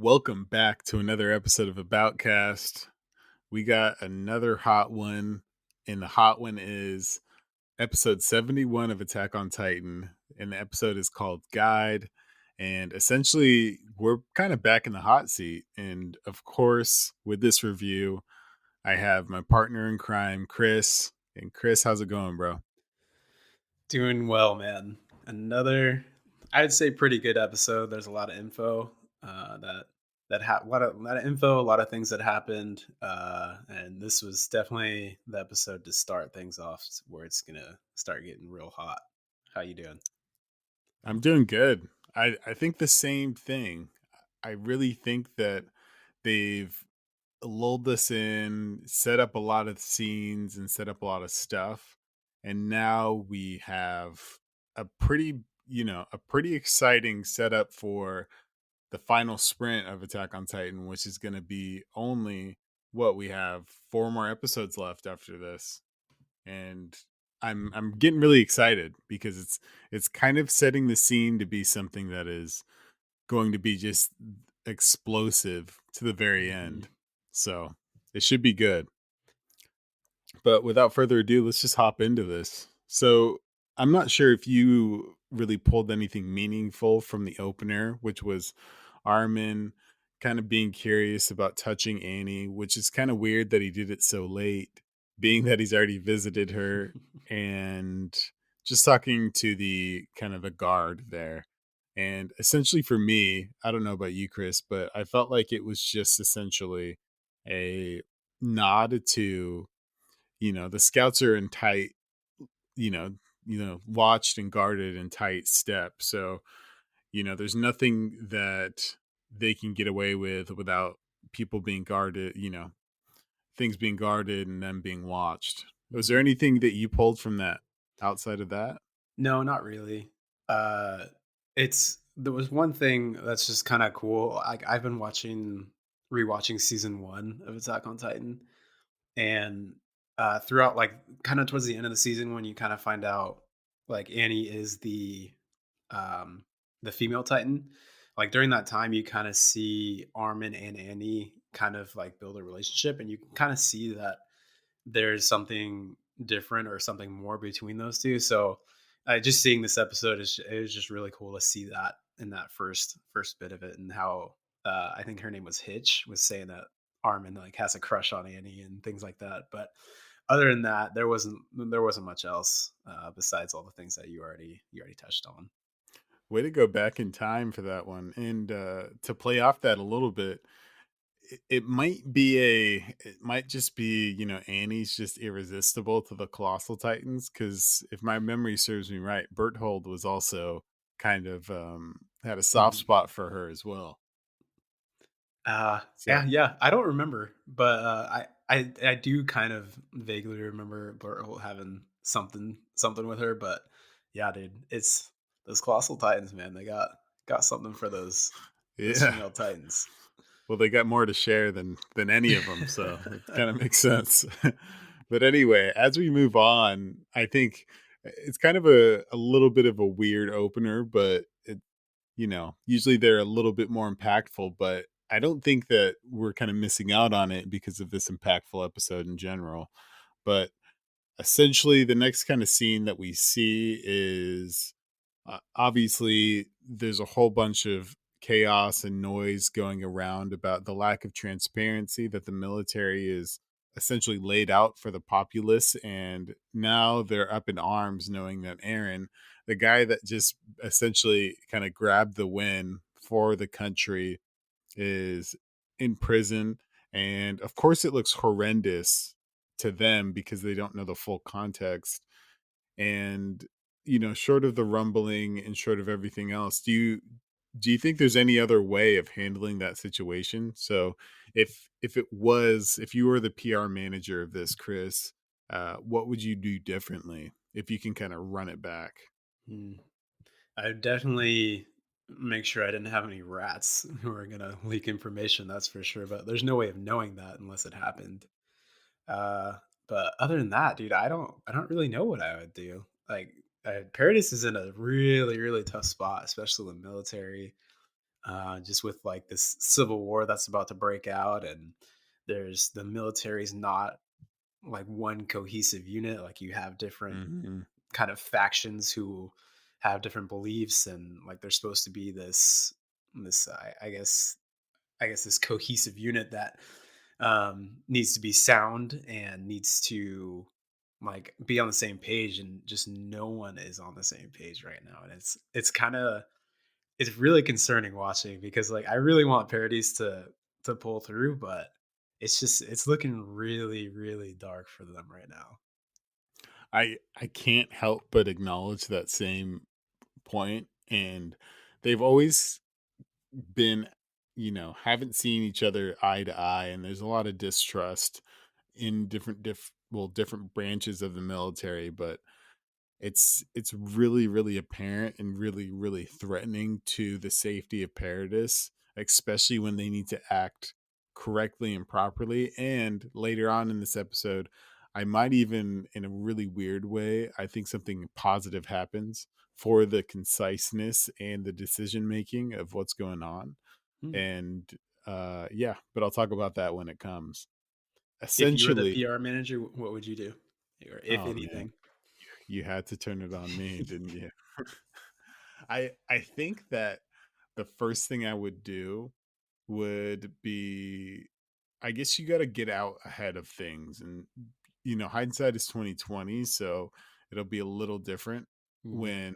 Welcome back to another episode of Aboutcast. We got another hot one, and the hot one is episode 71 of Attack on Titan. And the episode is called Guide. And essentially, we're kind of back in the hot seat. And of course, with this review, I have my partner in crime, Chris. And Chris, how's it going, bro? Doing well, man. Another, I'd say, pretty good episode. There's a lot of info a lot of info, a lot of things that happened, and this was definitely the episode to start things off, where it's gonna start getting real hot. How you doing? I'm doing good. I think the same thing. I really think that they've lulled us in, set up a lot of scenes and set up a lot of stuff. And now we have a pretty exciting setup for the final sprint of Attack on Titan, which is going to be only what we have four more episodes left after this. And I'm getting really excited because it's kind of setting the scene to be something that is going to be just explosive to the very Mhm. end. So it should be good. But without further ado, let's just hop into this. So I'm not sure if you really pulled anything meaningful from the opener, which was Armin kind of being curious about touching Annie, which is kind of weird that he did it so late, being that he's already visited her, and just talking to the kind of the guard there. And essentially for me, I don't know about you, Chris, but I felt like it was just essentially a nod to, the scouts are in tight, watched and guarded in tight step. So, there's nothing that they can get away with without people being guarded, things being guarded and them being watched. Was there Mhm. anything that you pulled from that outside of that? No, not really. Uh, it's There was one thing that's just kind of cool. Like I've been rewatching season one of Attack on Titan, and throughout, like, kind of towards the end of the season, when you kind of find out, like, Annie is um the female Titan. Like, during that time, you kind of see Armin and Annie kind of like build a relationship, and you can kind of see that there's something different or something more between those two. So just seeing this episode is it was just really cool to see that in that first bit of it, and how I think her name was Hitch, was saying that Armin, like, has a crush on Annie and things like that. But other than that, there wasn't much else besides all the things that you already touched on. Way to go back in time for that one. And to play off that a little bit, it might just be, Annie's just irresistible to the Colossal Titans. Cause if my memory serves me right, Berthold was also kind of had a soft Mhm. spot for her as well. Yeah, So yeah. I don't remember, but I do kind of vaguely remember Blurt having something with her. But yeah, dude, it's those colossal titans, man. They got something for those yeah. female titans. Well, they got more to share than any of them, so it kind of makes sense. But anyway, as we move on, I think it's kind of a little bit of a weird opener, but usually they're a little bit more impactful, but I don't think that we're kind of missing out on it because of this impactful episode in general. But essentially, the next kind of scene that we see is obviously there's a whole bunch of chaos and noise going around about the lack of transparency that the military is essentially laid out for the populace, and now they're up in arms knowing that Eren, the guy that just essentially kind of grabbed the win for the country, is in prison. And of course it looks horrendous to them because they don't know the full context. And short of the rumbling and short of everything else, do you think there's any other way of handling that situation? So if you were the PR manager of this, Chris, what would you do differently if you can kind of run it back? Hmm. I definitely make sure I didn't have any rats who are gonna leak information. That's for sure. But there's no way of knowing that unless it happened. Uh, but other than that, dude, I don't really know what I would do. Like, Paradis is in a really, really tough spot, especially the military. just with like this civil war that's about to break out, and there's the military's not like one cohesive unit. Like you have different Mhm. kind of factions who have different beliefs, and like there's supposed to be this this cohesive unit that needs to be sound and needs to like be on the same page, and just no one is on the same page right now, and it's kind of it's really concerning watching, because like I really want Paradis to pull through, but it's looking really really dark for them right now. I can't help but acknowledge that same point, and they've always been, haven't seen each other eye to eye, and there's a lot of distrust in different branches of the military, but it's really, really apparent and really, really threatening to the safety of Paradis, especially when they need to act correctly and properly. And later on in this episode, I might even, in a really weird way, I think something positive happens for the conciseness and the decision making of what's going on. Hmm. And yeah, but I'll talk about that when it comes. If you were the Essentially, PR manager, what would you do, or if oh man, anything? you had to turn it on me, didn't you? I think that the first thing I would do would be, I guess you got to get out ahead of things, and hindsight is 2020, so it'll be a little different Mhm. when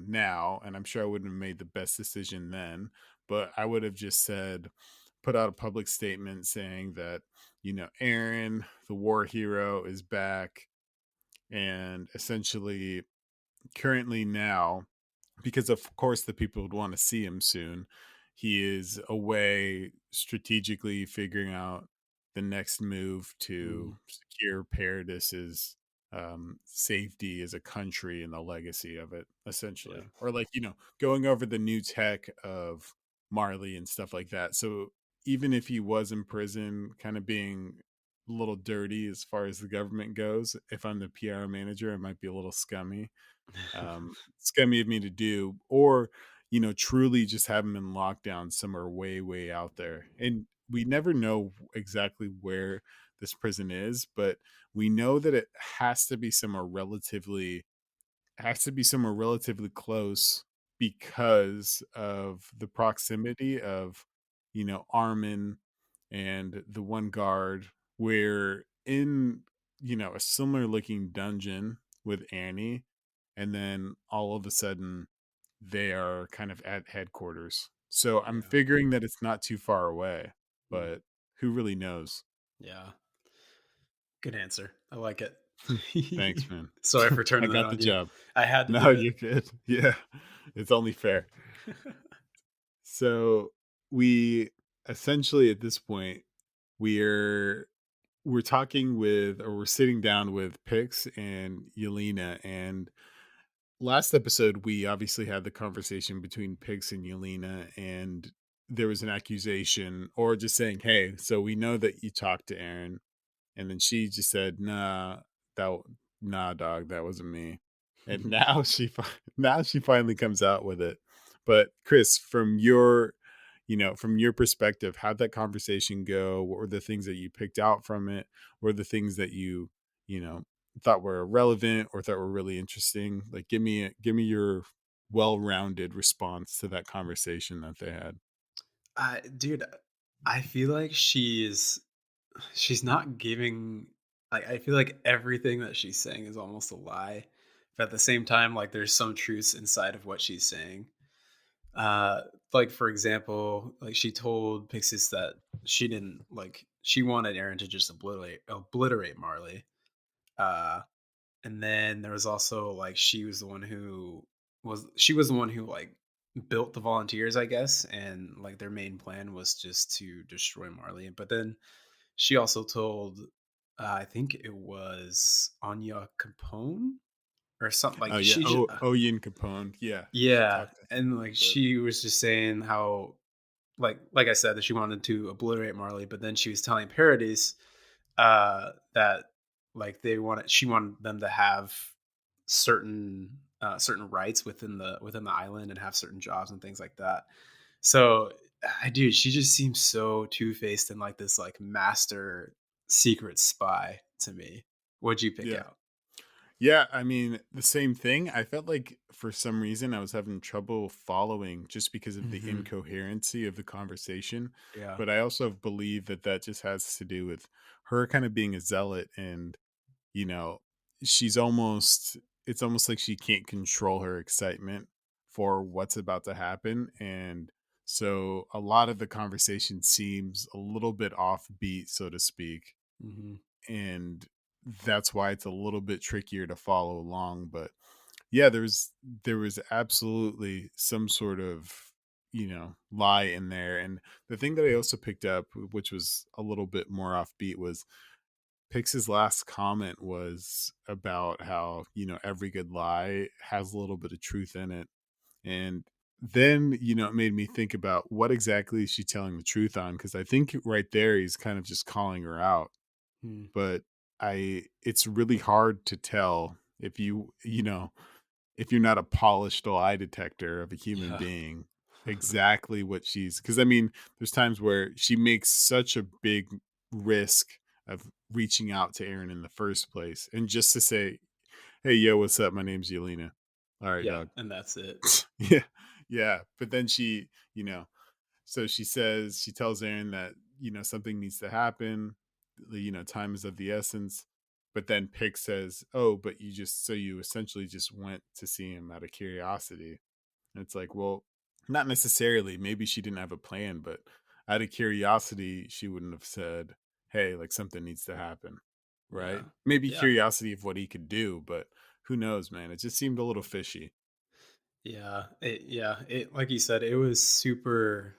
now, and I'm sure I wouldn't have made the best decision then, but I would have just said, put out a public statement saying that Aaron, the war hero, is back, and essentially currently now, because of course the people would want to see him soon, he is away strategically figuring out the next move to Mm, secure Paradis's safety as a country and the legacy of it, yeah. essentially, or like going over the new tech of Marley and stuff like that. So even if he was in prison, kind of being a little dirty as far as the government goes, if I'm the PR manager, it might be a little scummy of me to do, or truly just have them in lockdown somewhere way, way out there. And we never know exactly where this prison is, but we know that it has to be somewhere relatively close, because of the proximity of Armin and the one guard. We're in a similar looking dungeon with Annie, and then all of a sudden they are kind of at headquarters, so I'm Yeah. figuring that it's not too far away, Mm, but who really knows? yeah. Good answer. I like it. Thanks, man. Sorry for I turning that got the on you. job. I had to No, do it. you're good. Yeah, it's only fair. So we essentially, at this point, we're we're talking with, or we're sitting down with Pix and Yelena. And last episode we obviously had the conversation between Pix and Yelena, and there was an accusation, or just saying, hey, so we know that you talked to Aaron, and then she just said, that nah, dog, that wasn't me. And now now she finally comes out with it. But Chris, from your perspective, how'd that conversation go? What were the things that you picked out from it? What were the things that you know, thought were relevant or thought were really interesting? Like, give me your well-rounded response to that conversation that they had. Dude, I feel like she's not giving, like, I feel like everything that she's saying is almost a lie. But at the same time, like there's some truths inside of what she's saying. Uh like for example, like she told Pixis that she wanted Aaron to just obliterate Marley. Uh and then there was also like she was the one who like built the volunteers, I guess, and like their main plan was just to destroy Marley. But then she also told, I think it was Anya Capone or something, Oh like yeah, Oyin Capone. Yeah, she yeah, talked to him and a like little bit. she was just saying how like I said, that she wanted to obliterate Marley, but then she was telling Paradis that like she wanted them to have certain rights within the island and have certain jobs and things like that. So, dude, she just seems so two-faced and like this like master secret spy to me. What'd you pick Yeah. out? Yeah, I mean, the same thing. I felt like for some reason I was having trouble following just because of the Mhm. incoherency of the conversation. Yeah. But I also believe that that just has to do with her kind of being a zealot and, you know, she's almost, it's almost like she can't control her excitement for what's about to happen. And so a lot of the conversation seems a little bit offbeat, so to speak, Mhm. and that's why it's a little bit trickier to follow along. But yeah, there was absolutely some sort of, you know, lie in there. And the thing that I also picked up, which was a little bit more offbeat, was Pix's last comment was about how, you know, every good lie has a little bit of truth in it. And then, you know, it made me think about what exactly is she telling the truth on? Because I think right there he's kind of just calling her out. Mm. But I it's really hard to tell if you know, if you're not a polished lie detector of a human Yeah. being, exactly what she's, because I mean, there's times where she makes such a big risk of reaching out to Aaron in the first place, and just to say, "Hey, yo, what's up? My name's Yelena." All right, Yeah, dog. and that's it. Yeah, yeah. But then she, you know, so she tells Aaron that, you know, something needs to happen. You know, time is of the essence. But then Pick says, "Oh, but you just, so you essentially just went to see him out of curiosity." And it's like, well, not necessarily. Maybe she didn't have a plan, but out of curiosity, she wouldn't have said, "Hey, like something needs to happen." Yeah. Right? Maybe Yeah. curiosity of what he could do, but who knows, man? It just seemed a little fishy. It like you said, it was super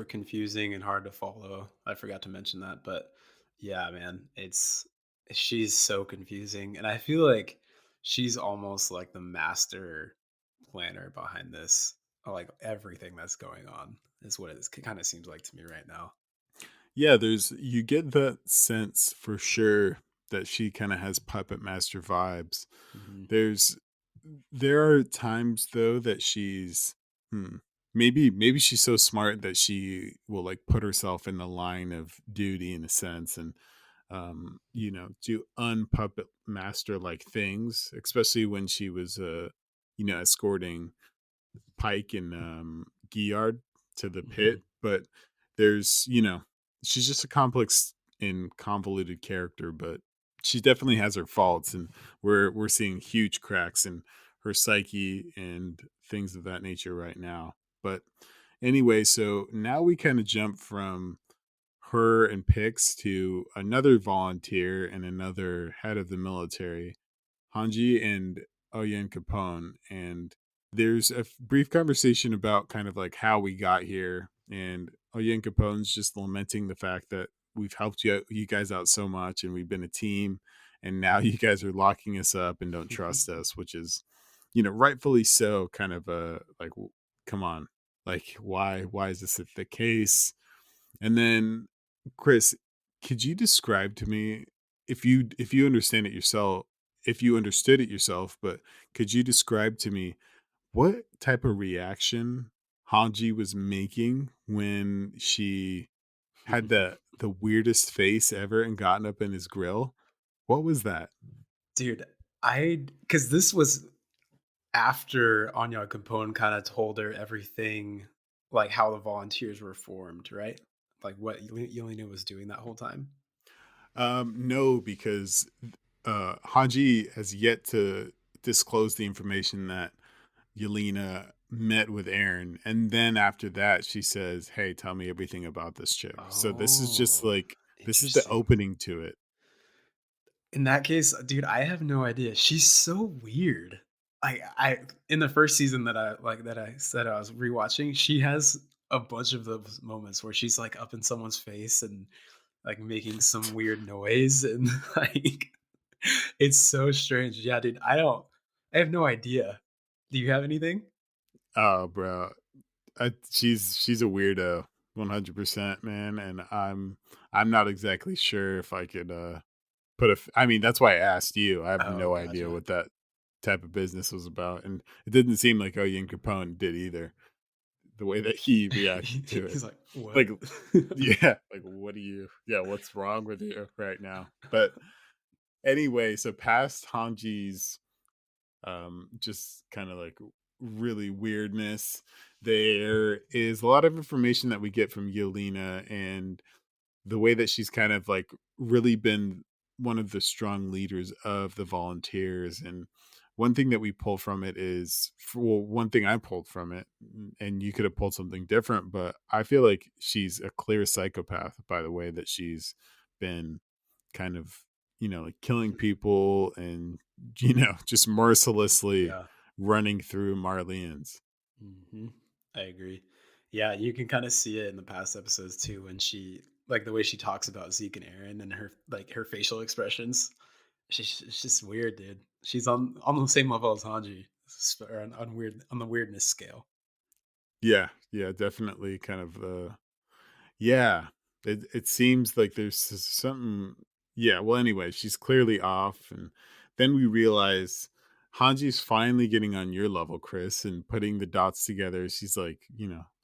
confusing and hard to follow. I forgot to mention that, but yeah, man, she's so confusing and I feel like she's almost like the master planner behind this. Like everything that's going on is what it kind of seems like to me right now. Yeah, there's, you get that sense for sure that she kind of has puppet master vibes. Mhm. There's there are times though that she's maybe she's so smart that she will like put herself in the line of duty in a sense, and you know, do unpuppet master like things, especially when she was you know, escorting Pike and Giard to the pit. Mhm. But there's, you know, she's just a complex and convoluted character, but she definitely has her faults, and we're seeing huge cracks in her psyche and things of that nature right now. But anyway, so now we kind of jump from her and Pix to another volunteer and another head of the military, Hanji and Oyen Capone. And there's a brief conversation about kind of like how we got here. And Oyen Capone's just lamenting the fact that we've helped you guys out so much and we've been a team. And now you guys are locking us up and don't trust us, which is, you know, rightfully so. Kind of a like, come on, like why is this the case? And then, Chris, could you describe to me, if you understand it yourself, if you understood it yourself, but could you describe to me what type of reaction Hanji was making when she had the weirdest face ever and gotten up in his grill? What was that? Dude, I because this was after Anya Capone kinda told her everything, like, how the volunteers were formed, right? Like, what Yelena was doing that whole time? No, because Hanji has yet to disclose the information that Yelena met with Aaron, and then after that, she says, "Hey, tell me everything about this chick." So this is just Oh, like, this is the interesting. opening to it. In that case, dude, I have no idea. She's so weird. I in the first season that I said I was rewatching, she has a bunch of those moments where she's, like, up in someone's face and, like, making some weird noise and, like it's so strange. Yeah, dude, I have no idea. Do you have anything? Oh, bro, she's a weirdo, 100%, man, and I'm not exactly sure if I could put I mean, that's why I asked you. I have Oh, no idea gotcha. what that type of business was about, and it didn't seem like Oyen Capone did either. the way that he reacted to it. He's like, "What?" Like, yeah, like, what do you yeah, what's wrong with you right now? But anyway, so past Hanji's just kind of like really weirdness, there is a lot of information that we get from Yelena and the way that she's kind of like really been one of the strong leaders of the volunteers. And one thing that we pull from it is, well, one thing I pulled from it, and you could have pulled something different, but I feel like she's a clear psychopath by the way that she's been kind of, like killing people and, just mercilessly Yeah. running through Marleans. Mhm. I agree. Yeah, you can kinda see it in the past episodes too when she like, the way she talks about Zeke and Aaron and her facial expressions. It's just weird, dude. She's on the same level as Hanji, or on the weirdness scale. Yeah, yeah, definitely kind of yeah, it seems like there's something. Yeah, well, anyway, she's clearly off, and then we realize Hanji's finally getting on your level, Chris, and putting the dots together. She's like,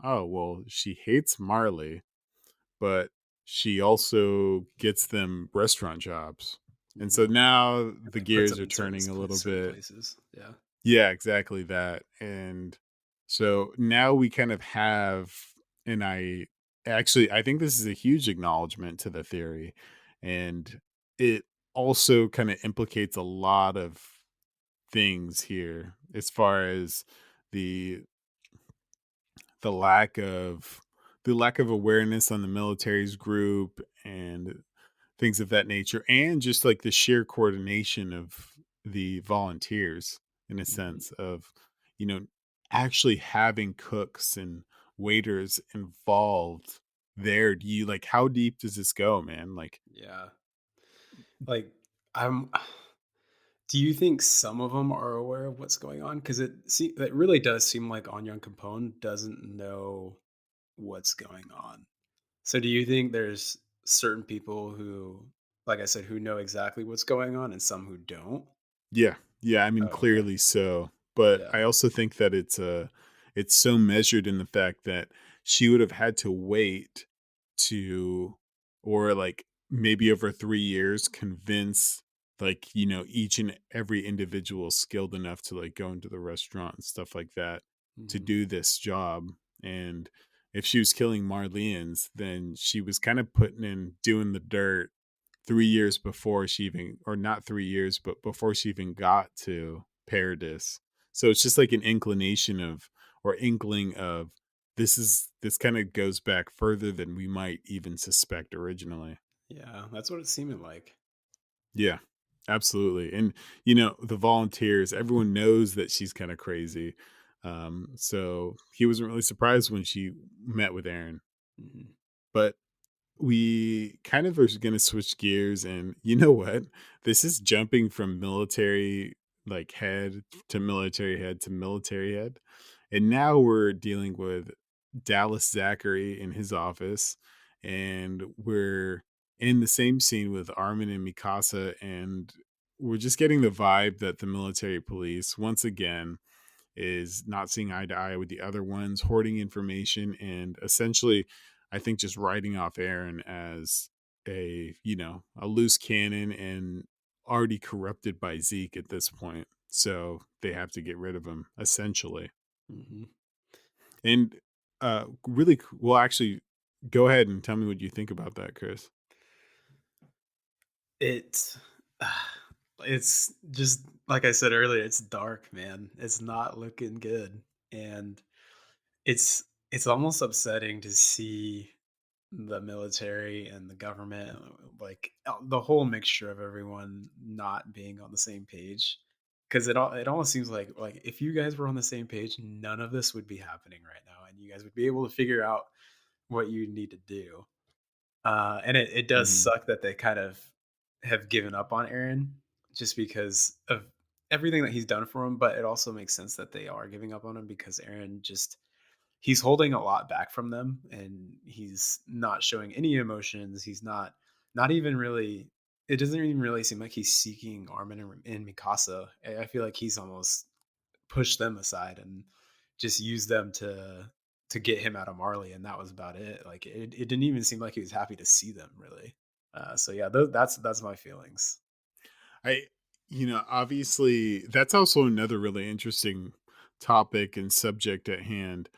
oh well, she hates Marley, but she also gets them restaurant jobs, and so Mhm. now the Like, puts gears them are in turning a little certain bit. places. Yeah. Yeah, exactly that. And so now we kind of have, and I think this is a huge acknowledgement to the theory. And it also kind of implicates a lot of things here as far as the the lack of the lack of awareness on the military's group and things of that nature, and just like the sheer coordination of the volunteers in a Mhm. sense of, you know, actually having cooks and waiters involved there. Do you like how deep does this go, man? Like, Yeah. Like, I'm do you think some of them are aware of what's going on? Because it really does seem like Onyon Capone doesn't know what's going on. So do you think there's certain people who, like I said, who know exactly what's going on and some who don't? yeah, yeah, I mean, Oh, okay. clearly so, but Yeah. I also think that it's so measured in the fact that she would have had to wait to, or like maybe over 3 years convince, like, each and every individual skilled enough to like go into the restaurant and stuff like that to Mhm. do this job. And if she was killing Marleans, then she was kind of putting in doing the dirt 3 years before she even, or not 3 years, but before she even got to Paradis. So it's just like an inclination of, or inkling of, this kinda goes back further than we might even suspect originally. Yeah, that's what it's seeming like. Yeah, absolutely, and, the volunteers, everyone knows that she's kinda crazy, so he wasn't really surprised when she met with Aaron, Mhm. but we kind of are going to switch gears, and you know what, this is jumping from military like head to military head to military head, and now we're dealing with Dallas Zachary in his office, and we're in the same scene with Armin and Mikasa, and we're just getting the vibe that the military police once again is not seeing eye to eye with the other ones, hoarding information, and essentially, I think just writing off Aaron as a loose cannon and already corrupted by Zeke at this point. So they have to get rid of him, essentially. Mhm. And really, well, actually, go ahead and tell me what you think about that, Chris. It's it's just like I said earlier, it's dark, man. It's not looking good. And it's almost upsetting to see the military and the government, like the whole mixture of everyone not being on the same page. Because it almost seems like if you guys were on the same page, none of this would be happening right now, and you guys would be able to figure out what you need to do. And it does Mhm. suck that they kind of have given up on Aaron just because of everything that he's done for him. But it also makes sense that they are giving up on him because Aaron just he's holding a lot back from them, and he's not showing any emotions. He's not even really. It doesn't even really seem like he's seeking Armin and Mikasa. I feel like he's almost pushed them aside and just used them to to get him out of Marley, and that was about it. Like it didn't even seem like he was happy to see them really. So yeah, that's my feelings. I obviously that's also another really interesting topic and subject at hand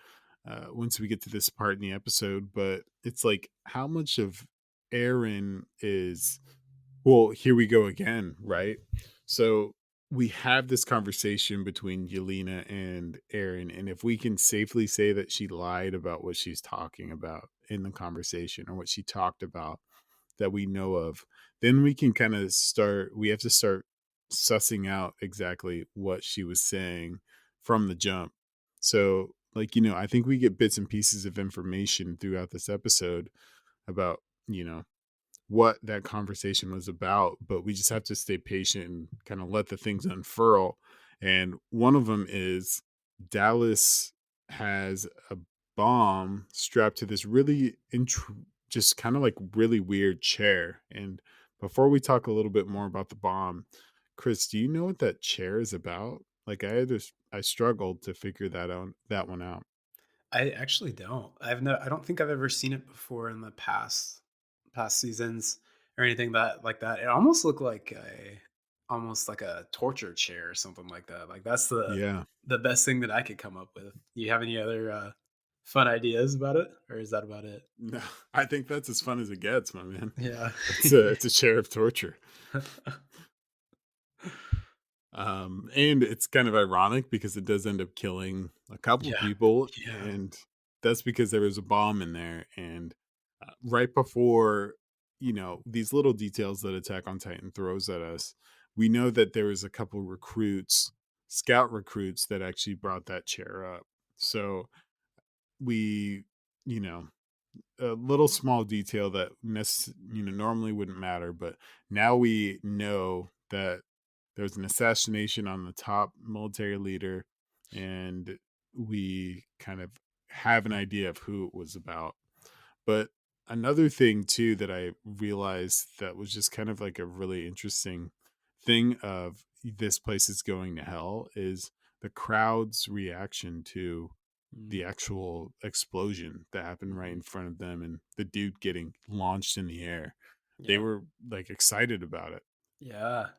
once we get to this part in the episode, but it's like how much of Aaron is well, here we go again, right? So we have this conversation between Yelena and Aaron, and if we can safely say that she lied about what she's talking about in the conversation or what she talked about that we know of, then we can kind of start, we have to start sussing out exactly what she was saying from the jump. So, like, I think we get bits and pieces of information throughout this episode about, you know, what that conversation was about, but we just have to stay patient and kind of let the things unfurl. And one of them is Dallas has a bomb strapped to this really just kind of like really weird chair. And before we talk a little bit more about the bomb, Chris, do you know what that chair is about? Like I struggled to figure that one out. I actually don't. I don't think I've ever seen it before in the past seasons or anything that like that. It almost like a torture chair or something like that. Like that's Yeah. the best thing that I could come up with. You have any other fun ideas about it, or is that about it? No, I think that's as fun as it gets, my man. Yeah. It's a chair of torture. And it's kind of ironic because it does end up killing a couple Yeah. people, Yeah. and that's because there was a bomb in there. And right before, these little details that Attack on Titan throws at us, we know that there was a couple recruits, scout recruits, that actually brought that chair up. So we, you know, a little small detail that normally wouldn't matter, but now we know that there's an assassination on the top military leader, and we kind of have an idea of who it was about. But another thing too that I realized that was just kind of like a really interesting thing of this place is going to hell is the crowd's reaction to the Mm, actual explosion that happened right mhm. in front of them and the dude getting launched in the air. They Yeah. were like excited about it. Yeah.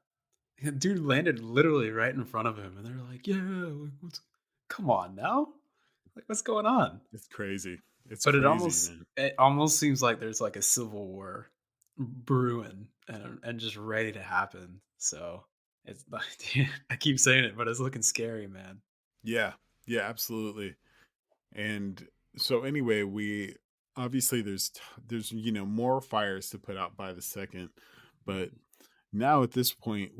Dude landed literally right in front of him, and they're like, "Yeah, like, what's come on now? Like, what's going on?" It's crazy. It's But crazy, man. it almost seems like there's, like, a civil war brewing and just ready to happen, so it's like I keep saying it, but it's looking scary, man. Yeah. Yeah, absolutely. And so anyway, we obviously there's more fires to put out by the second, but Mhm, now at this point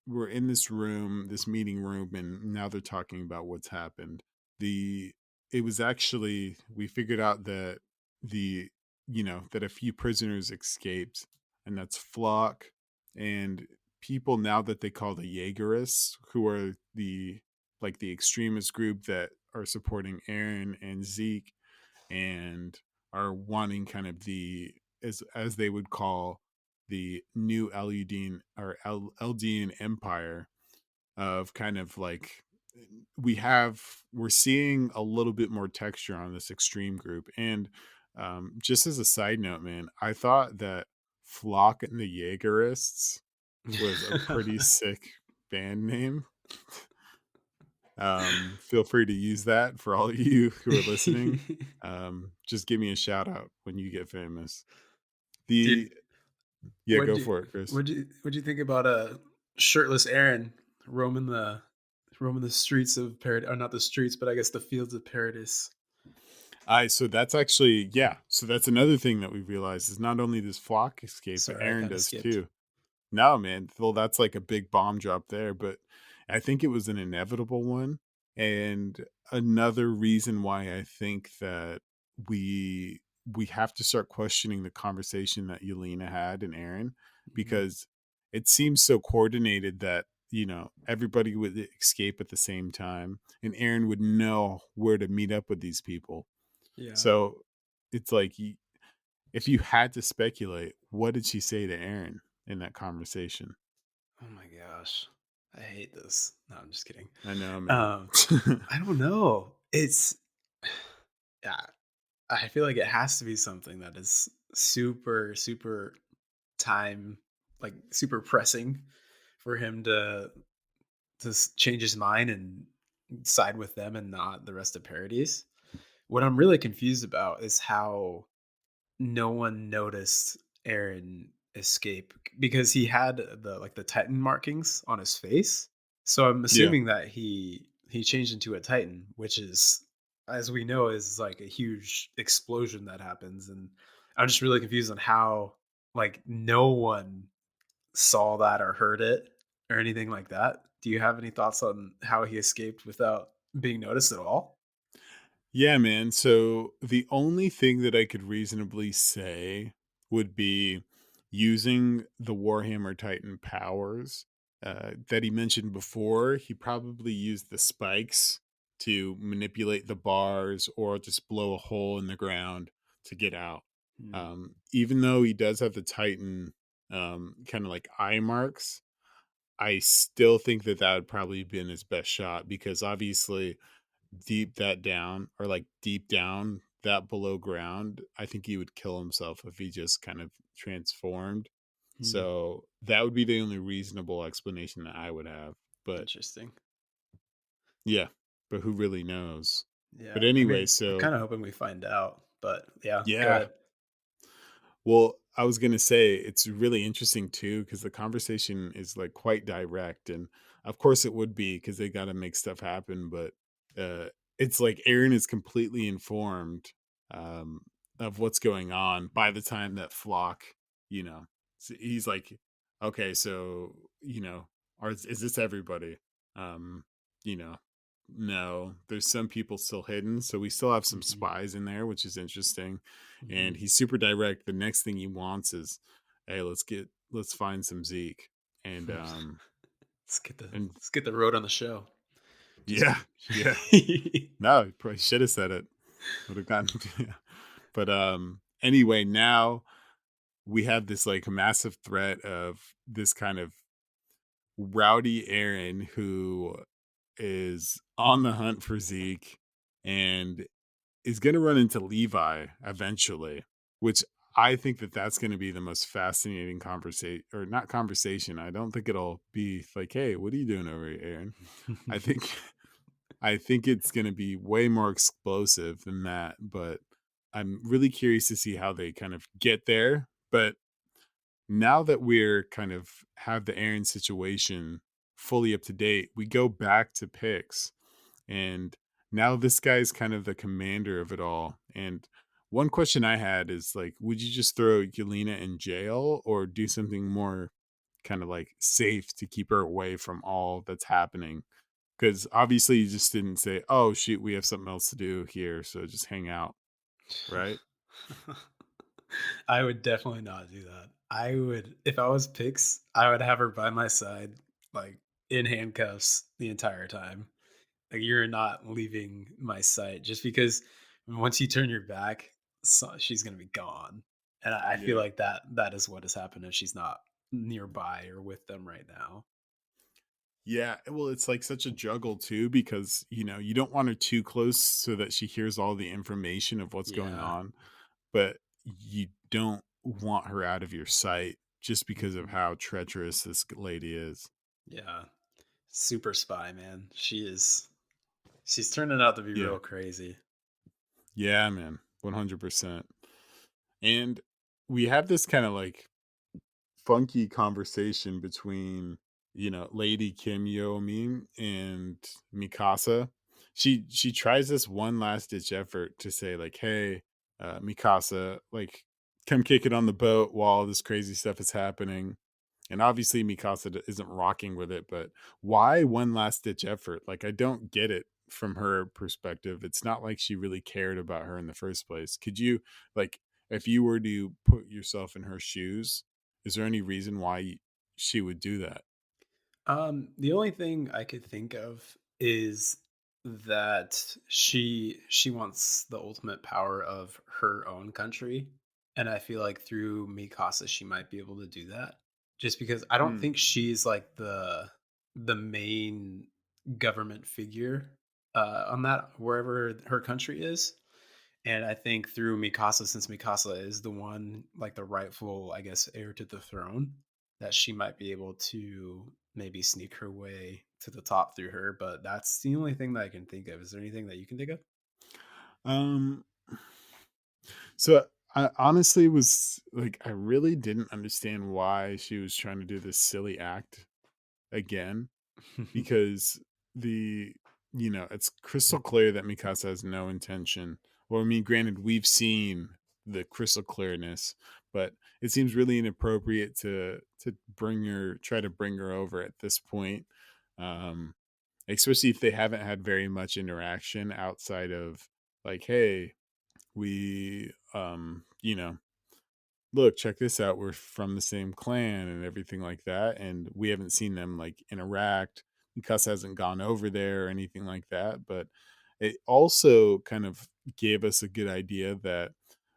we're in this room, this meeting room, and now they're talking about what's happened. The It was actually, we figured out that the that a few prisoners escaped, and that's Flock and people now that they call the Jaegerists, who are the extremist group that are supporting Eren and Zeke and are wanting kind of as they would call the new Eludine or Eldian Empire of kind of like we're seeing a little bit more texture on this extreme group. And just as a side note, man, I thought that Flock and the Jaegerists was a pretty sick band name. Feel free to use that for all of you who are listening. Just give me a shout out when you get famous. Dude, The Yeah, what go do for it, Chris. what do you think about a shirtless Aaron roaming the streets of Paradis, or not the streets, but I guess the fields of Paradis? I So that's actually, yeah. So that's another thing that we realized is not only does Flock escape, but Sorry, I Aaron kinda does skipped. too. No, man. Well, that's like a big bomb drop there, but I think it was an inevitable one. And another reason why I think that we have to start questioning the conversation that Yelena had and Aaron, Mhm. because it seems so coordinated that everybody would escape at the same time and Aaron would know where to meet up with these people. Yeah. So it's like if you had to speculate, what did she say to Aaron in that conversation? Oh my gosh. I hate this. No, I'm just kidding. I know, man. Um, I don't know. It's yeah, I feel like it has to be something that is super, super time, like super pressing for him to change his mind and side with them and not the rest of Paradis. What I'm really confused about is how no one noticed Eren escape because he had the Titan markings on his face. So I'm Yeah. assuming that he changed into a Titan, which is, as we know, is like a huge explosion that happens. And I'm just really confused on how like no one saw that or heard it or anything like that. Do you have any thoughts on how he escaped without being noticed at all? Yeah, man. So the only thing that I could reasonably say would be using the Warhammer Titan powers that he mentioned before. He probably used the spikes to manipulate the bars or just blow a hole in the ground to get out. Hmm. Even though he does have the Titan kind of like eye marks, I still think that that would probably been his best shot because obviously deep that down or like deep down that below ground, I think he would kill himself if he just kind of transformed. Hmm. So that would be the only reasonable explanation that I would have. But Interesting. yeah, but who really knows? But Yeah, I anyway, mean, I'm so kind of hoping we find out, but yeah, go yeah, ahead. well, I was gonna say it's really interesting too because the conversation is like quite direct, and of course it would be because they got to make stuff happen. But it's like Aaron is completely informed um, of what's going on by the time that Flock, you know, he's like, okay, so is this everybody? Um, you know, no, there's some people still hidden, so we still have some Hmm. spies in there, which is interesting, and Hmm. he's super direct. The next thing he wants is, "Hey, let's find some Zeke." And and Let's get the road on the show. Just yeah, yeah. kidding. No, he probably should have said it. Would have gotten yeah. But anyway, now we have this like massive threat of this kind of rowdy Aaron who is on the hunt for Zeke and is going to run into Levi eventually, which I think that that's going to be the most fascinating conversation or not conversation. I don't think it'll be like, "Hey, what are you doing over here, Aaron?" I think I think it's going to be way more explosive than that, but I'm really curious to see how they kind of get there. But now that we're kind of have the Aaron situation fully up to date, we go back to picks and now this guy's kind of the commander of it all. And one question I had is like, would you just throw Yelena in jail or do something more kind of like safe to keep her away from all that's happening? Because obviously you just didn't say, oh shoot, we have something else to do here, so just hang out, right? I would definitely not do that. I would, if I was Pix, I would have her by my side, like in handcuffs the entire time. Like you're not leaving my sight just because once you turn your back, she's gonna be gone. And I feel Yeah. like that is what has happened if she's not nearby or with them right now. Yeah, well, it's like such a juggle too because you don't want her too close so that she hears all the information of what's going Yeah. on, but you don't want her out of your sight just because of Mhm. how treacherous this lady is. Yeah. Super spy, man. She's turning out to be Yeah. real crazy. Yeah, man. 100%. And we have this kind of like funky conversation between Lady Kim Yo Min and Mikasa. She tries this one last ditch effort to say like, "Hey, Mikasa, like, come kick it on the boat while this crazy stuff is happening." And obviously Mikasa isn't rocking with it, but why one last ditch effort? Like, I don't get it from her perspective. It's not like she really cared about her in the first place. Could you like if you were to put yourself in her shoes, is there any reason why she would do that? The only thing I could think of is that she wants the ultimate power of her own country, and I feel like through Mikasa she might be able to do that. Just because I don't Hmm. think she's like the main government figure on that wherever her country is, And I think through Mikasa, since Mikasa is the one, like the rightful, I guess, heir to the throne, that she might be able to maybe sneak her way to the top through her. But that's the only thing that I can think of. Is there anything that you can think of? Um, so I honestly was like, I really didn't understand why she was trying to do this silly act again, because the it's crystal clear that Mikasa has no intention. Well, I mean, granted, we've seen the crystal clearness, but it seems really inappropriate to try to bring her over at this point. Um, Especially if they haven't had very much interaction outside of like, hey, we look, check this out, we're from the same clan and everything like that, and we haven't seen them like interact. Cuss hasn't gone over there or anything like that, but it also kind of gave us a good idea that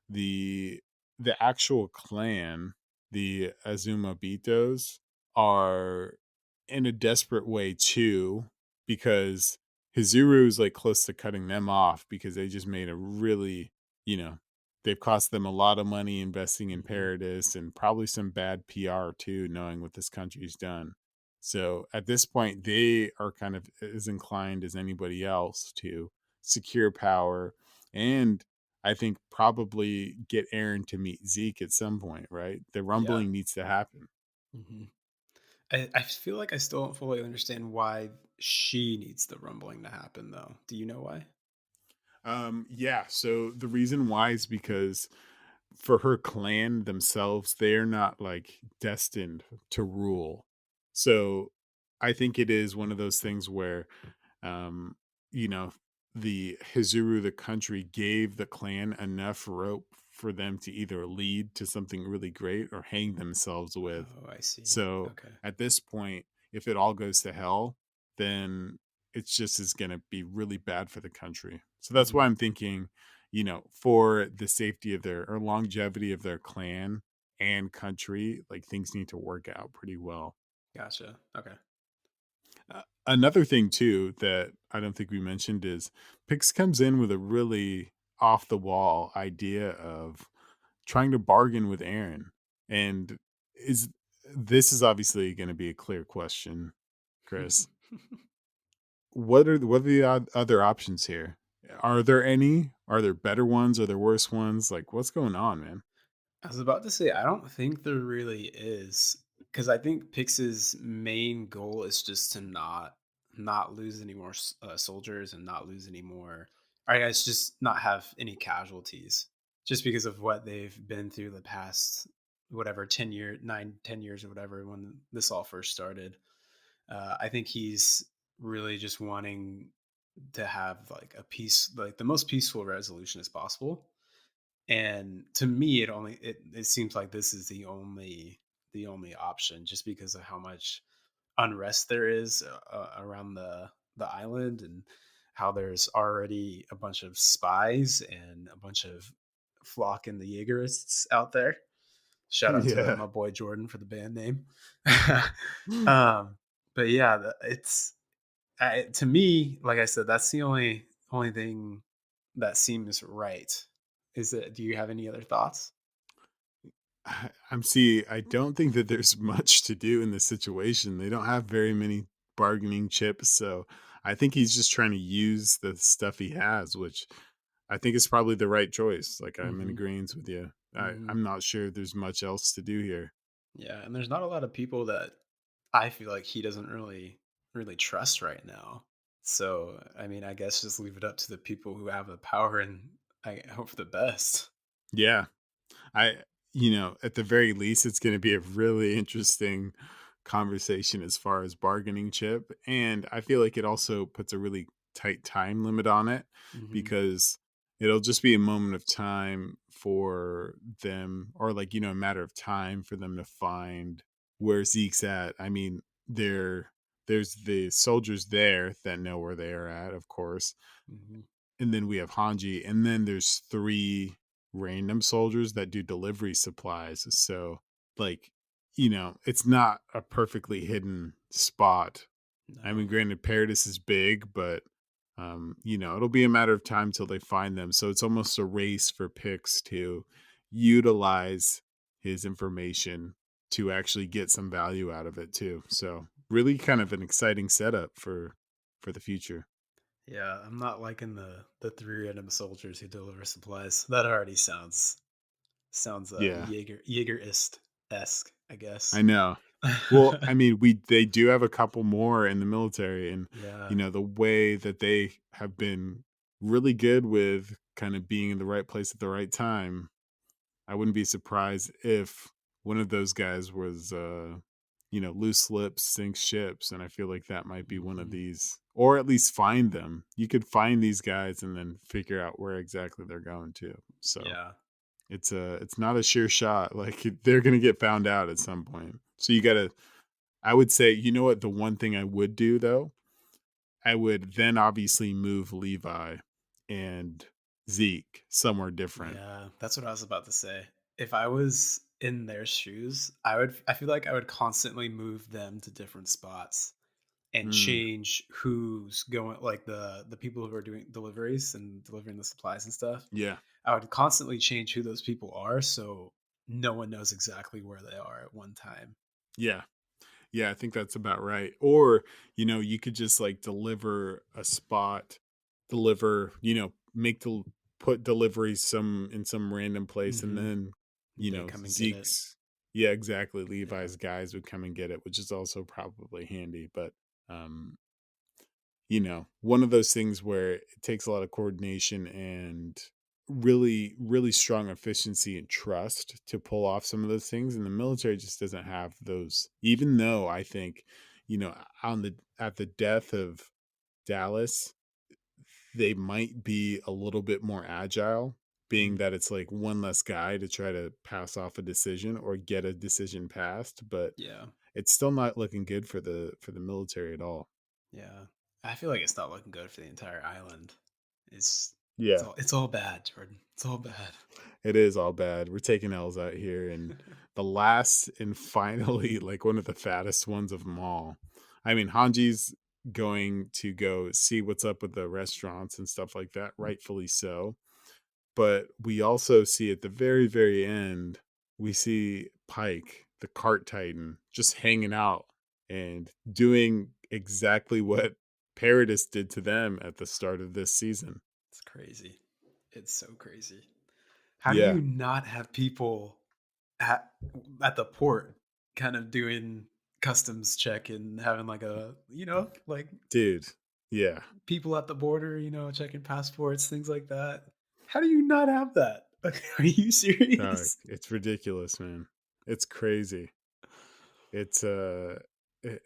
the the actual clan, the Azumabitos, are in a desperate way too, because Hizuru's like close to cutting them off because they just made a really, you know, they've cost them a lot of money investing in Hmm. Paradis and probably some bad PR too, knowing what this country's done. So at this point, they are kind of as inclined as anybody else to secure power and I think probably get Eren to meet Zeke at some point, right? The Yeah. rumbling needs to happen. Hmm. I feel like I still don't fully understand why she needs the rumbling to happen, though. Do you know why? Yeah. So the reason why is because for her clan themselves, they're not like destined to rule. So I think it is one of those things where, um, you know, the Hizuru, the country, gave the clan enough rope for them to either lead to something really great or hang themselves with. Oh, I see. So Okay. at this point, if it all goes to hell, then it's just is going to be really bad for the country. So that's why Hmm. I'm thinking, for the safety of their or longevity of their clan and country, like things need to work out pretty well. Gotcha. Okay. Another thing too that I don't think we mentioned is Pix comes in with a really off the wall idea of trying to bargain with Aaron. And is this is obviously going to be a clear question, Chris. What are the other options here? Are there any? Are there better ones? Are there worse ones? Like what's going on, man? I was about to say, I don't think there really is, because I think Pix's main goal is just to not lose any more soldiers and not lose any more. I guess just not have any casualties, just because of what they've been through the past whatever 10 year 9 10 years or whatever when this all first started. I think he's really just wanting to have like a peace, like the most peaceful resolution as possible. And to me, it seems like this is the only option, just because of how much unrest there is around the island, and how there's already a bunch of spies and a bunch of flock and the Jaegerists out there. Shout out to Yeah. my boy Jordan for the band name. um, but yeah, to me, like I said, that's the only thing that seems right. Is it? Do you have any other thoughts? I don't think that there's much to do in this situation. They don't have very many bargaining chips, so I think he's just trying to use the stuff he has, which I think is probably the right choice. Like I'm in Hmm. agreement with you. Hmm. I'm not sure there's much else to do here. Yeah, and there's not a lot of people that I feel like he doesn't really trust right now. So, I mean, I guess just leave it up to the people who have the power, and I hope for the best. Yeah. I at the very least, it's gonna be a really interesting conversation as far as bargaining chip, and I feel like it also puts a really tight time limit on it Hmm. because it'll just be a moment of time for them or like, a matter of time for them to find where Zeke's at. I mean, there's the soldiers there that know where they are at, of course, Hmm. and then we have Hanji, and then there's 3 random soldiers that do delivery supplies, so, like, it's not a perfectly hidden spot. I mean, No. granted, Paradis is big, but, It'll be a matter of time till they find them. So it's almost a race for picks to utilize his information to actually get some value out of it too. So really kind of an exciting setup for the future. Yeah, I'm not liking the three random soldiers who deliver supplies. That already sounds Yeah, Jaegerist esque, I guess. I know. Well, I mean, they do have a couple more in the military, and Yeah. the way that they have been really good with kind of being in the right place at the right time. I wouldn't be surprised if one of those guys was, loose lips, sinks ships, and I feel like that might be one of Mhm. these, or at least find them. You could find these guys and then figure out where exactly they're going to. So Yeah. it's not a sure shot. Like they're gonna get found out at some point. So you gotta. I would say, you know what? The one thing I would do though, I would then obviously move Levi and Zeke somewhere different. Yeah, that's what I was about to say. If I was in their shoes, I feel like I would constantly move them to different spots and Mm, change who's going, like the people who are doing deliveries and delivering the supplies and stuff. yeah. I would constantly change who those people are so no one knows exactly where they are at one time. Yeah. Yeah, I think that's about right. Or, you could just like deliver a spot, make the put deliveries some in some random place and Mhm. then, They come and get it. Zeke's yeah, exactly. Yeah. Levi's guys would come and get it, which is also probably handy. But um, one of those things where it takes a lot of coordination and really, really strong efficiency and trust to pull off some of those things. And the military just doesn't have those, even though I think, at the death of Dallas, they might be a little bit more agile, being Mhm. that it's like one less guy to try to pass off a decision or get a decision passed. But Yeah. it's still not looking good for the military at all. Yeah. I feel like it's not looking good for the entire island. It's Yeah. it's all bad, Jordan. It's all bad. It is all bad. We're taking L's out here, and the last and finally, like one of the fattest ones of them all. I mean, Hanji's going to go see what's up with the restaurants and stuff like that, rightfully so. But we also see at the very, very end, we see Pike, the cart titan, just hanging out and doing exactly what Paradis did to them at the start of this season. It's crazy. It's so crazy. How do Yeah, you not have people at at the port kind of doing customs check and having like a, like dude. Yeah. people at the border, checking passports, things like that. How do you not have that? Are you Dog, serious? it's ridiculous, man. It's crazy. It's it,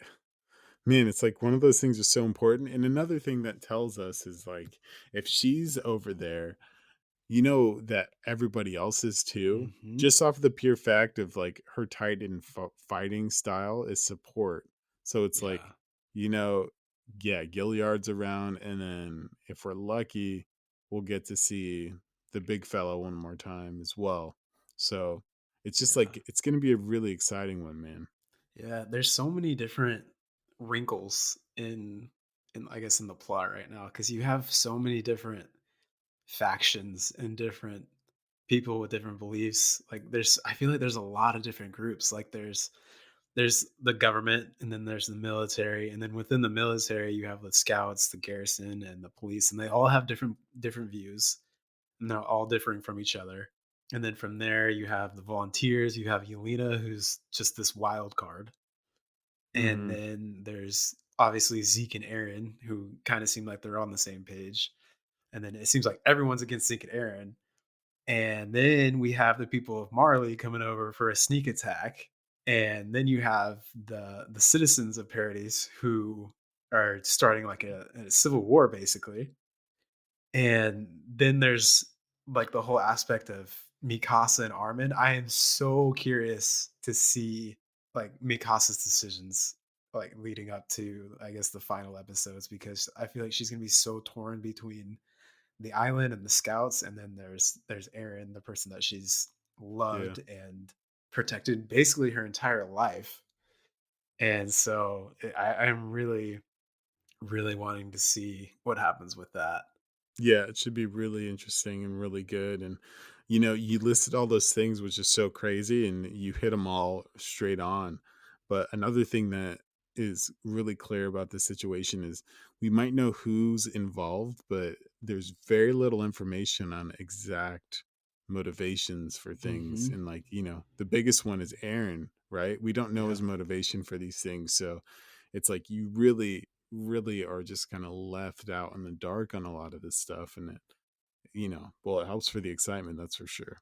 man, it's like one of those things is so important. And another thing that tells us is like if she's over there, that everybody else is too. Mhm. Just off the pure fact of like her Titan fighting style is support. So it's like, Yeah. you know, yeah, Gilliard's around, and then if we're lucky, we'll get to see the big fella one more time as well. So it's just Yeah. like it's gonna be a really exciting one, man. Yeah, there's so many different wrinkles in I guess in the plot right now because you have so many different factions and different people with different beliefs. Like there's I feel like there's a lot of different groups. Like there's the government and then there's the military and then within the military you have the scouts, the garrison and the police and they all have different views and they're all differing from each other. And then from there you have the volunteers, you have Yelena who's just this wild card, and Hmm. then there's obviously Zeke and Eren, who kind of seem like they're on the same page. And then it seems like everyone's against Zeke and Eren. And then we have the people of Marley coming over for a sneak attack. And then you have the citizens of Paradis who are starting like a civil war, basically. And then there's like the whole aspect of Mikasa and Armin. I am so curious to see like Mikasa's decisions like leading up to I guess the final episodes because I feel like she's gonna be so torn between the island and the scouts, and then there's Aaron, the person that she's Yeah. loved and protected basically her entire life. And so I'm really really wanting to see what happens with that. Yeah, it should be really interesting and really good. And, you listed all those things, which is so crazy, and you hit them all straight on. But another thing that is really clear about this situation is we might know who's involved, but there's very little information on exact motivations for things. Mhm. And, like, the biggest one is Aaron, right? We don't know Yeah. his motivation for these things. So it's like you really are just kind of left out in the dark on a lot of this stuff. And well, it helps for the excitement, that's for sure.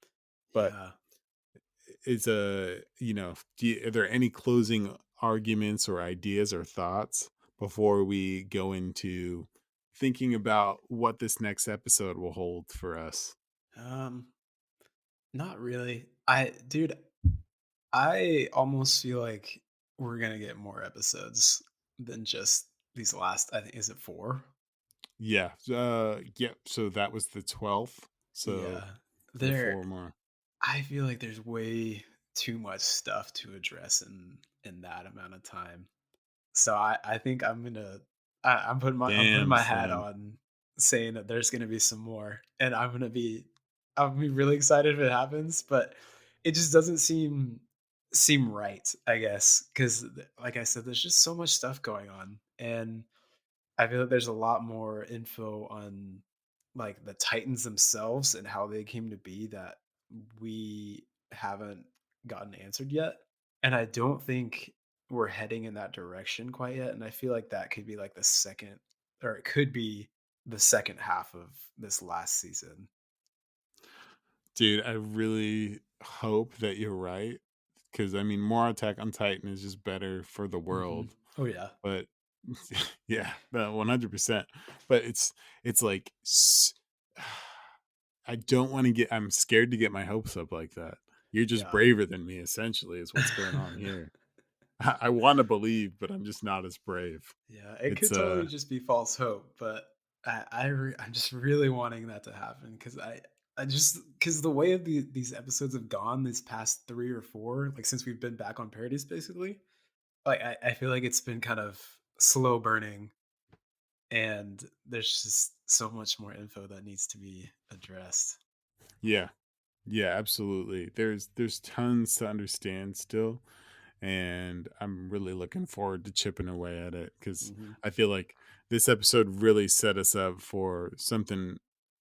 But Yeah. are there any closing arguments or ideas or thoughts before we go into thinking about what this next episode will hold for us? Um, Not really. I almost feel like we're gonna get more episodes than just these last. I think, is it 4? Yeah, so that was the 12th, so Yeah. we have There four more. I feel like there's way too much stuff to address in that amount of time. So I think I'm putting Damn, my hat son. on saying that there's gonna be some more, and I'll be really excited if it happens, but it just doesn't seem right, I guess, because like I said, there's just so much stuff going on, and I feel like there's a lot more info on like the Titans themselves and how they came to be that we haven't gotten answered yet. And I don't think we're heading in that direction quite yet. And I feel like that could be like the second, or it could be the second half of this last season. Dude, I really hope that you're right, because I mean, more Attack on Titan is just better for the Hmm. world. Oh yeah, But yeah, no, 100%. But it's like I don't want to get. I'm scared to get my hopes up like that. You're just yeah. braver than me, essentially, is what's going on here. I want to believe, but I'm just not as brave. Yeah, it It's could totally just be false hope, but I'm just really wanting that to happen because I just because the way these episodes have gone these past 3 or 4, like since we've been back on Paradis, basically, like I feel like it's been kind of slow burning, and there's just so much more info that needs to be addressed. Yeah, yeah, absolutely. There's tons to understand still, and I'm really looking forward to chipping away at it because Hmm. I feel like this episode really set us up for something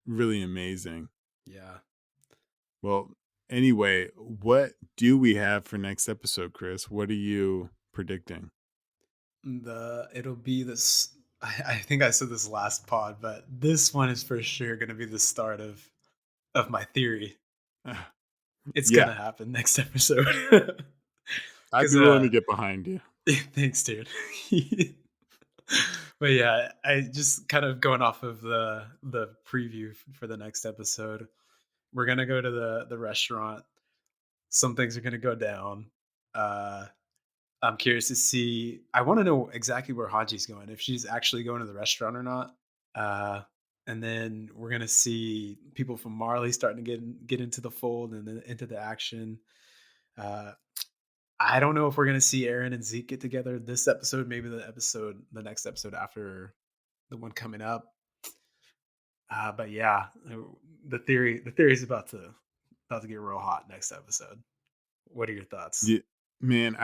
really amazing. Yeah, Well, anyway, what do we have for next episode, Chris? What are you predicting? the it'll be this. I think I said this last pod, but this one is for sure going to be the start of my theory. It's Yeah, gonna happen next episode. I'd be Cause, willing to get behind you. thanks, dude. But yeah, I just kind of going off of the preview for the next episode. We're gonna go to the restaurant. Some things are gonna go down. Uh, I'm curious to see. I want to know exactly where Haji's going. If she's actually going to the restaurant or not. Uh, and then we're gonna see people from Marley starting to get into the fold and then into the action. Uh, I don't know if we're gonna see Eren and Zeke get together this episode, maybe the next episode after the one coming up. But yeah, the theory is about to get real hot next episode. What are your thoughts? Yeah, man,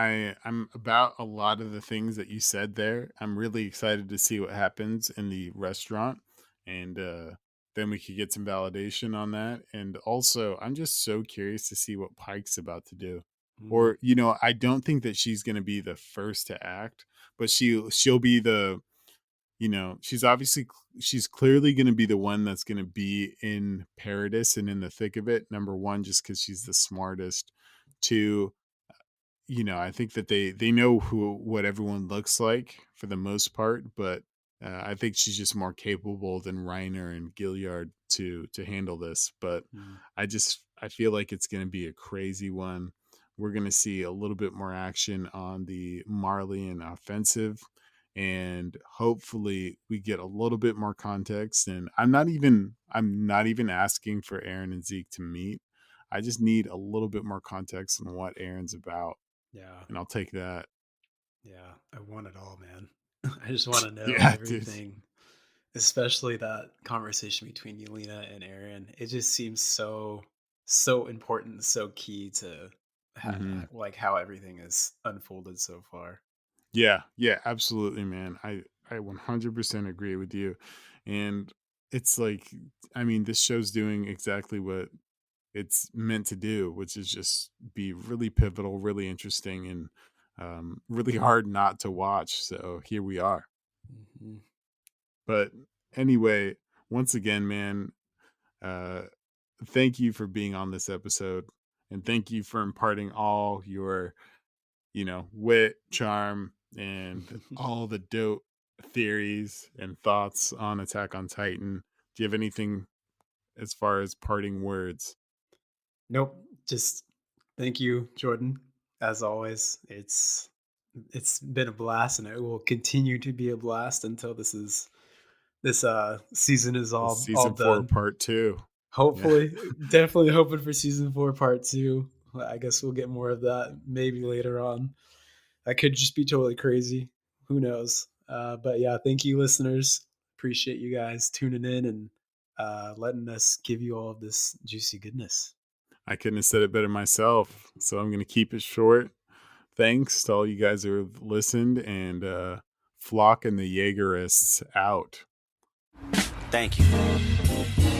I'm about a lot of the things that you said there. I'm really excited to see what happens in the restaurant, and then we could get some validation on that. And also, I'm just so curious to see what Pike's about to do. Mhm. Or, I don't think that she's going to be the first to act, but she'll be the she's clearly going to be the one that's going to be in Paradis and in the thick of it. Number one, just because she's the smartest. Two, I think that they know what everyone looks like for the most part, but I think she's just more capable than Reiner and Gilliard to handle this. But Mhm. I feel like it's going to be a crazy one. We're going to see a little bit more action on the Marleyan offensive, and hopefully we get a little bit more context. And I'm not even asking for Aaron and Zeke to meet. I just need a little bit more context on what Aaron's about, Yeah, and I'll take that. yeah. I want it all, man. I just want to know Yeah, dude. everything, especially that conversation between Yelena and Aaron. It just seems so important, so key to Mhm. like how everything is unfolded so far. Yeah, yeah, absolutely, man. I 100% agree with you. And it's like, I mean, this show's doing exactly what it's meant to do, which is just be really pivotal, really interesting, and really hard not to watch. So here we are. Mhm. But anyway, once again, man, uh, thank you for being on this episode, and thank you for imparting all your, wit, charm, and all the dope theories and thoughts on Attack on Titan. Do you have anything as far as parting words? Nope. Just thank you, Jordan. As always, it's been a blast, and it will continue to be a blast until this season is The all season 4 done. part 2. Yeah. Hopefully, definitely hoping for season 4, part 2. I guess we'll get more of that maybe later on. I could just be totally crazy. Who knows? But yeah, thank you, listeners. Appreciate you guys tuning in and letting us give you all of this juicy goodness. I couldn't have said it better myself. So I'm going to keep it short. Thanks to all you guys who have listened, and Flock and the Jaegerists out. Thank you.